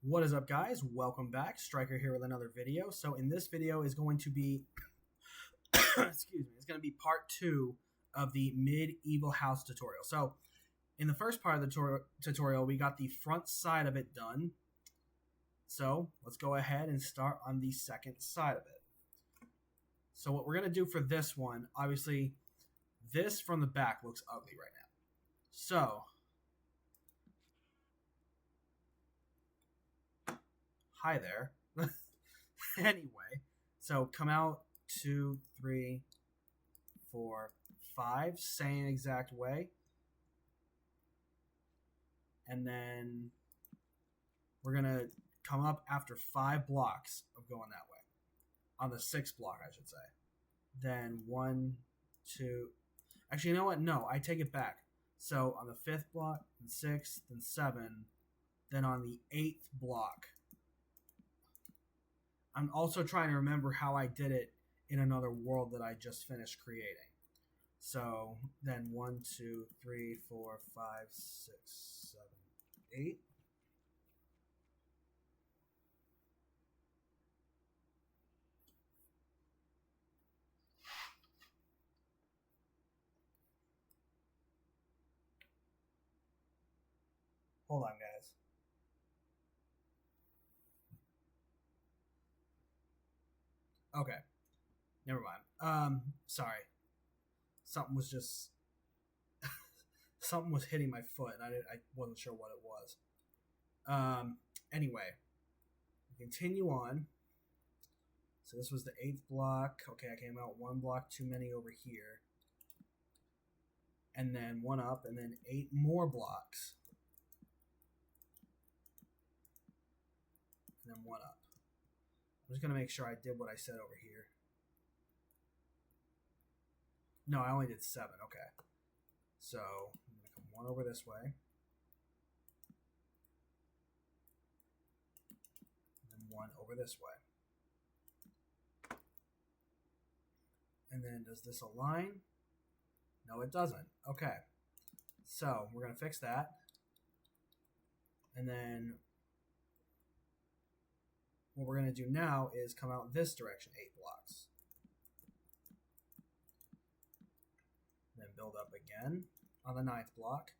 What is up, guys? Welcome back. Striker here with another video. So in this video is going to be excuse me, it's going to be part 2 of the medieval house tutorial. So in the first part of the tutorial, we got the front side of it done. So let's go ahead and start on the second side of it. So what we're going to do for this one, obviously, this from the back looks ugly right now. So hi there. Anyway, so come out 2, 3, 4, 5, same exact way. And then we're going to come up after 5 blocks of going that way. On the 6th block, I should say. Then 1, 2. Actually, you know what? No, I take it back. So on the 5th block, then 6th, then 7. Then on the 8th block. I'm also trying to remember how I did it in another world that I just finished creating. So then 1, 2, 3, 4, 5, 6, 7, 8. Hold on, guys. Okay. Never mind. Sorry. Something was just something was hitting my foot, and I wasn't sure what it was. Anyway, continue on. So this was the 8th block. Okay, I came out 1 block too many over here, and then 1 up, and then 8 more blocks, and then 1 up. I'm just gonna make sure I did what I said over here. No, I only did 7. Okay. So I'm going to come 1 over this way. And then 1 over this way. And then does this align? No, it doesn't. Okay. So we're going to fix that. And then what we're going to do now is come out this direction 8 blocks. Then build up again on the 9th block.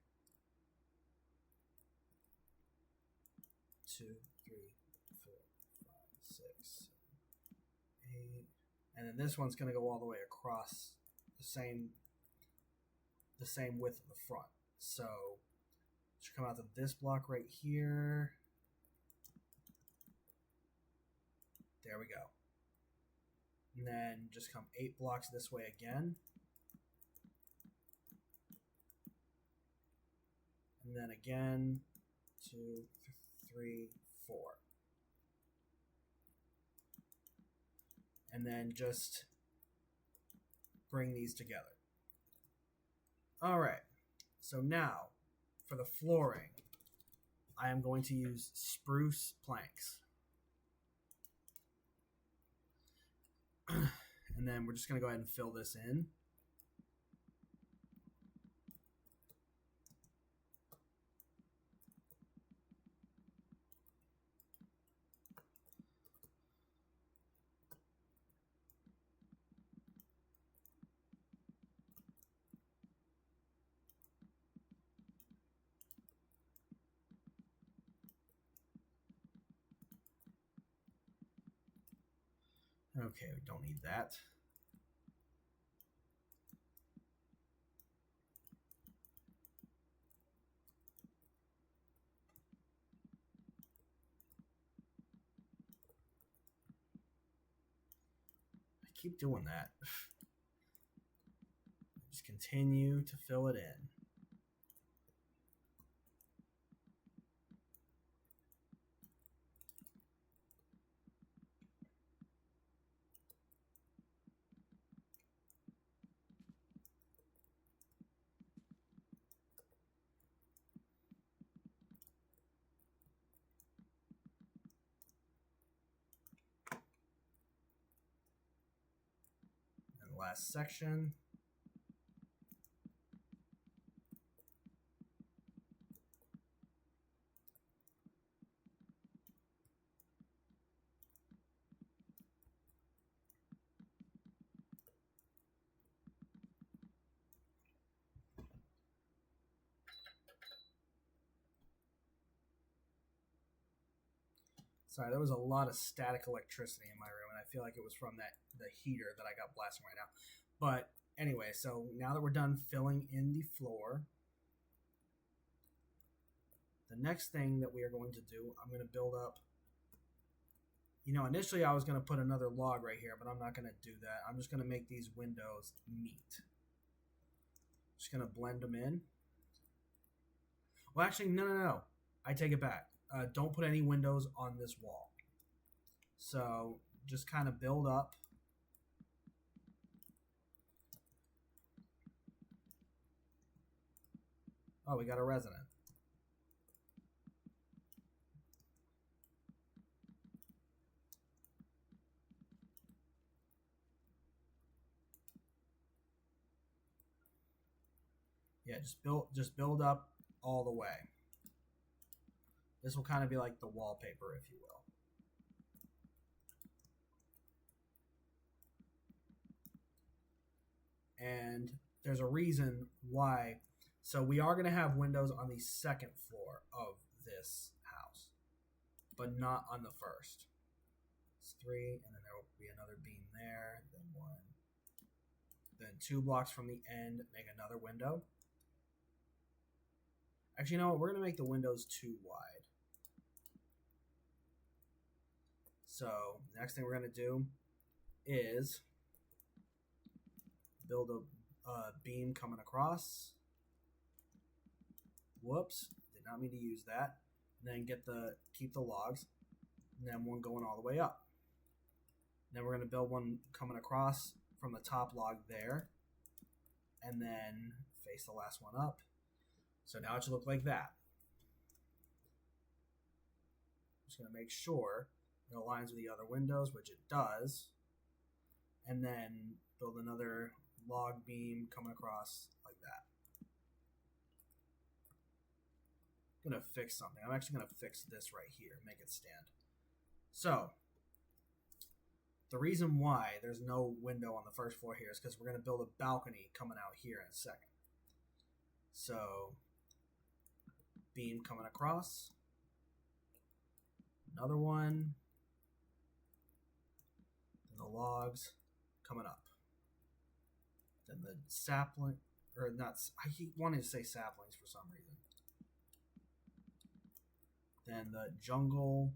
2, 3, 4, 5, 6, 7, 8. And then this one's going to go all the way across the same width of the front. So it should come out to this block right here. There we go. And then just come 8 blocks this way again. And then again, 2, 3, 4. And then just bring these together. All right. So now, for the flooring, I am going to use spruce planks. And then we're just going to go ahead and fill this in. Okay, we don't need that. I keep doing that. Just continue to fill it in. And the last section. Sorry, there was a lot of static electricity in my room, and I feel like it was from the heater that I got blasting right now. But anyway, so now that we're done filling in the floor, the next thing that we are going to do, I'm going to build up. Initially I was going to put another log right here, but I'm not going to do that. I'm just going to make these windows meet. Just going to blend them in. Well, actually, no. I take it back. Don't put any windows on this wall. So just kind of build up. Oh, we got a resident. Yeah, just build up all the way. This will kind of be like the wallpaper, if you will. And there's a reason why. So we are going to have windows on the second floor of this house, but not on the first. It's 3, and then there will be another beam there, then 1. Then 2 blocks from the end, make another window. Actually, you know what? We're going to make the windows too wide. So next thing we're going to do is build a beam coming across. Whoops, did not mean to use that. And then keep the logs, and then one going all the way up. Then we're going to build one coming across from the top log there, and then face the last one up. So now it should look like that. Just going to make sure it aligns with the other windows, which it does, and then build another log beam coming across like that. I'm going to fix something. I'm actually going to fix this right here, make it stand. So the reason why there's no window on the first floor here is because we're going to build a balcony coming out here in a second. So beam coming across, another one, then the logs coming up, then the sapling, or not, I keep wanting to say saplings for some reason, then the jungle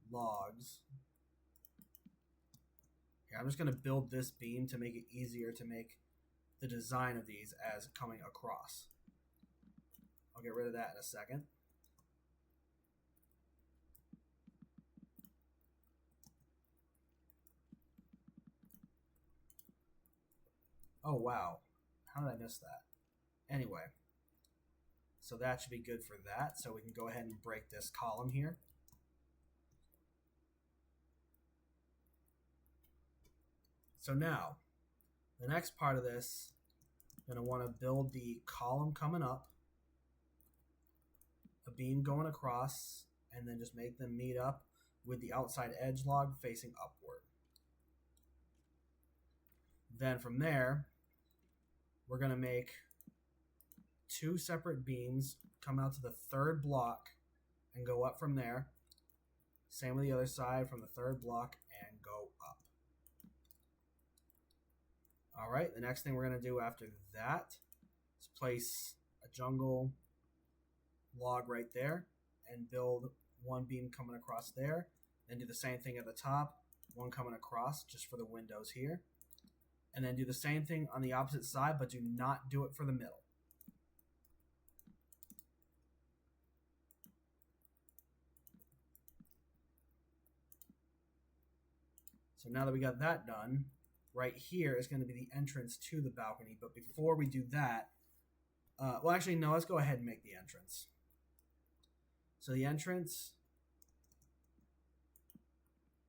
logs. Here, I'm just going to build this beam to make it easier to make the design of these as coming across. I'll get rid of that in a second. Oh, wow. How did I miss that? Anyway, so that should be good for that. So we can go ahead and break this column here. So now, the next part of this, I'm going to want to build the column coming up, a beam going across, and then just make them meet up with the outside edge log facing upward. Then from there, we're going to make 2 separate beams come out to the 3rd block and go up from there. Same with the other side from the 3rd block and go up. All right, the next thing we're going to do after that is place a jungle log right there and build 1 beam coming across there. Then do the same thing at the top, 1 coming across just for the windows here. And then do the same thing on the opposite side, but do not do it for the middle. So now that we got that done, right here is going to be the entrance to the balcony. But before we do that, well, actually, no, let's go ahead and make the entrance. So the entrance,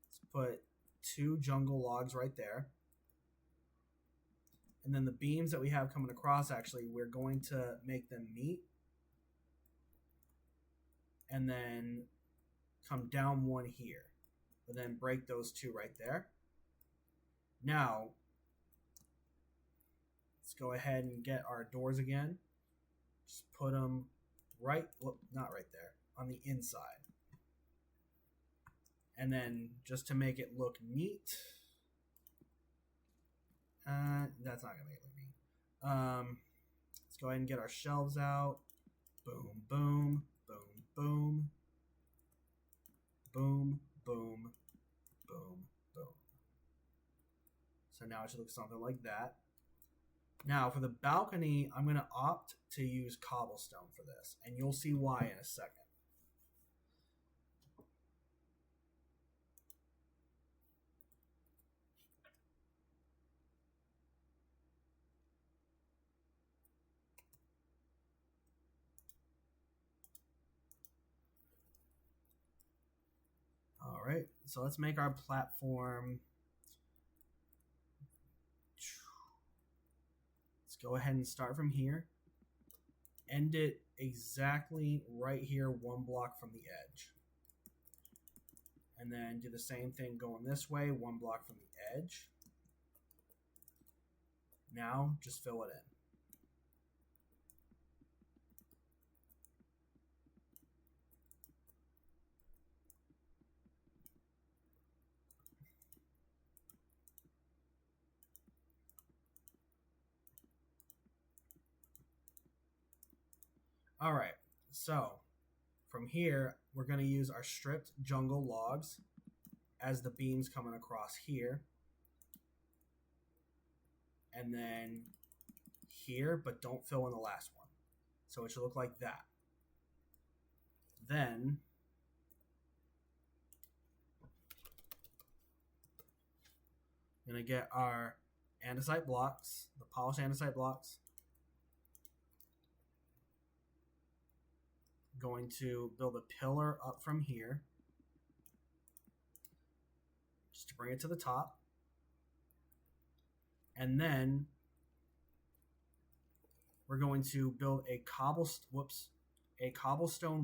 let's put 2 jungle logs right there. And then the beams that we have coming across, actually, we're going to make them meet. And then come down 1 here. But then break those 2 right there. Now, let's go ahead and get our doors again. Just put them right, well, not right there, on the inside. And then just to make it look neat, that's not gonna make it look neat. Let's go ahead and get our shelves out. Boom, boom, boom, boom, boom, boom, boom, boom. So now it should look something like that. Now for the balcony, I'm going to opt to use cobblestone for this, and you'll see why in a second. All right, so let's make our platform. Let's go ahead and start from here. End it exactly right here, one block from the edge. And then do the same thing going this way, one block from the edge. Now just fill it in. All right, so from here, we're going to use our stripped jungle logs as the beams coming across here. And then here, but don't fill in the last one. So it should look like that. Then I'm going to get our andesite blocks, the polished andesite blocks. Going to build a pillar up from here just to bring it to the top. And then we're going to build a cobblestone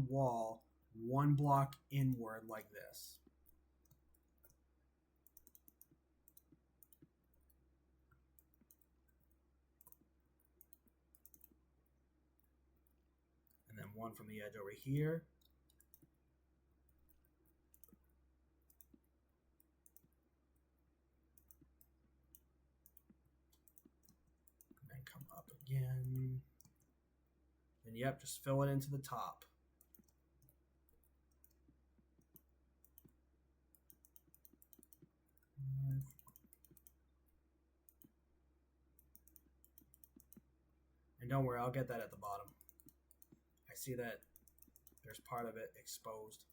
wall one block inward like this. And then one from the edge over here. And then come up again. And yep, just fill it into the top. And don't worry, I'll get that at the bottom. I see that there's part of it exposed.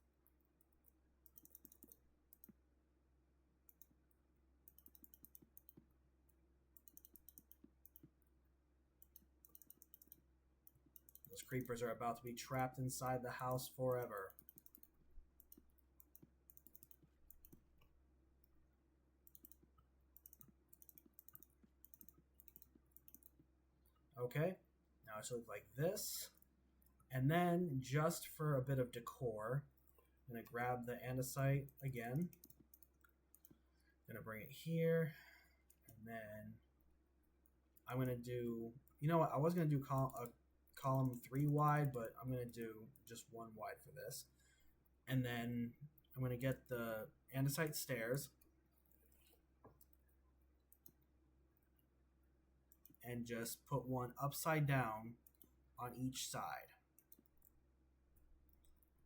Those creepers are about to be trapped inside the house forever. Okay, now it should look like this. And then, just for a bit of decor, I'm going to grab the andesite again. I'm going to bring it here. And then I'm going to do, you know what, I was going to do column 3 wide, but I'm going to do just 1 wide for this. And then I'm going to get the andesite stairs. And just put one upside down on each side.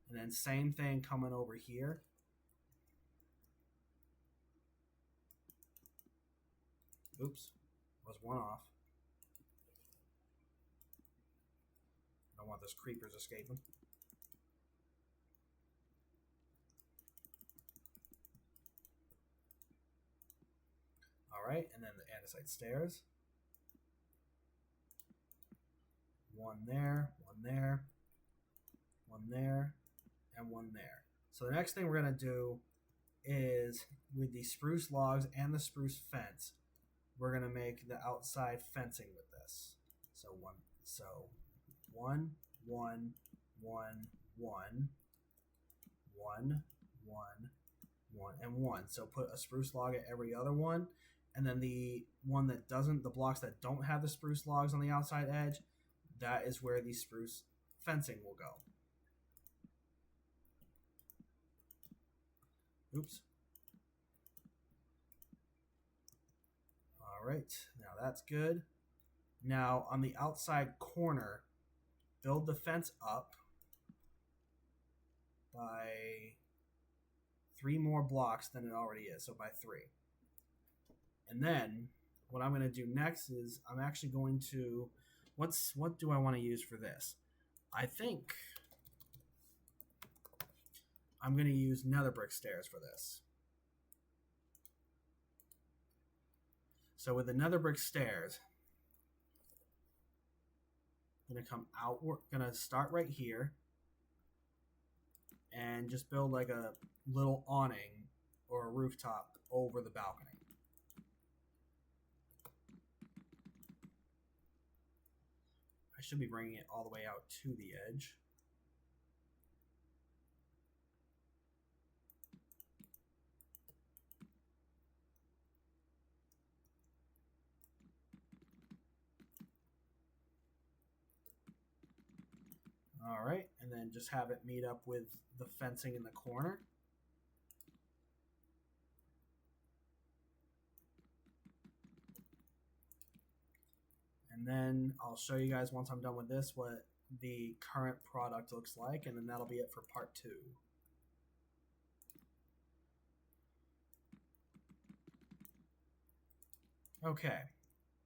And then same thing coming over here. Oops, was one off. I don't want those creepers escaping. All right, and then the andesite stairs. One there, one there, one there, and one there. So the next thing we're going to do is with the spruce logs and the spruce fence, we're going to make the outside fencing with this. So one, one, one, one, one, and one. So put a spruce log at every other one. And then the one that doesn't, the blocks that don't have the spruce logs on the outside edge, that is where the spruce fencing will go. Oops. All right, now that's good. Now on the outside corner, build the fence up by 3 more blocks than it already is, so by 3. And then what I'm going to do next is I'm actually going to, what do I want to use for this? I think I'm going to use nether brick stairs for this. So with the nether brick stairs, I'm going to come out, we're going to start right here and just build like a little awning or a rooftop over the balcony. I should be bringing it all the way out to the edge. All right, and then just have it meet up with the fencing in the corner. And then I'll show you guys once I'm done with this what the current product looks like, and then that'll be it for part 2. Okay,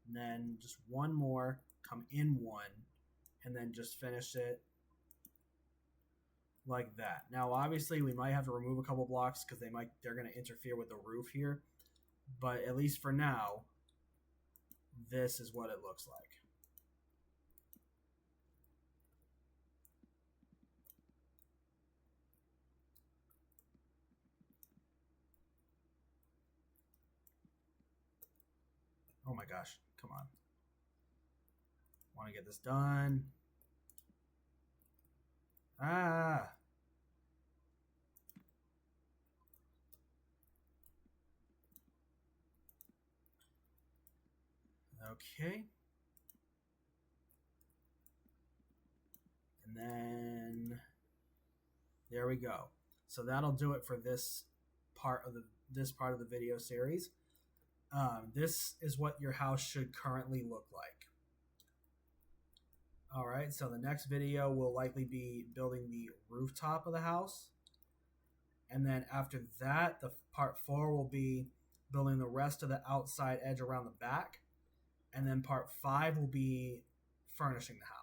and then just one more, come in one, and then just finish it like that. Now, obviously, we might have to remove a couple blocks because they're going to interfere with the roof here, but at least for now, this is what it looks like. Oh my gosh, come on. Want to get this done. Ah. Okay. And then there we go. So that'll do it for this part of the video series. This is what your house should currently look like. All right, so the next video will likely be building the rooftop of the house. And then after that, the part 4 will be building the rest of the outside edge around the back. And then part 5 will be furnishing the house.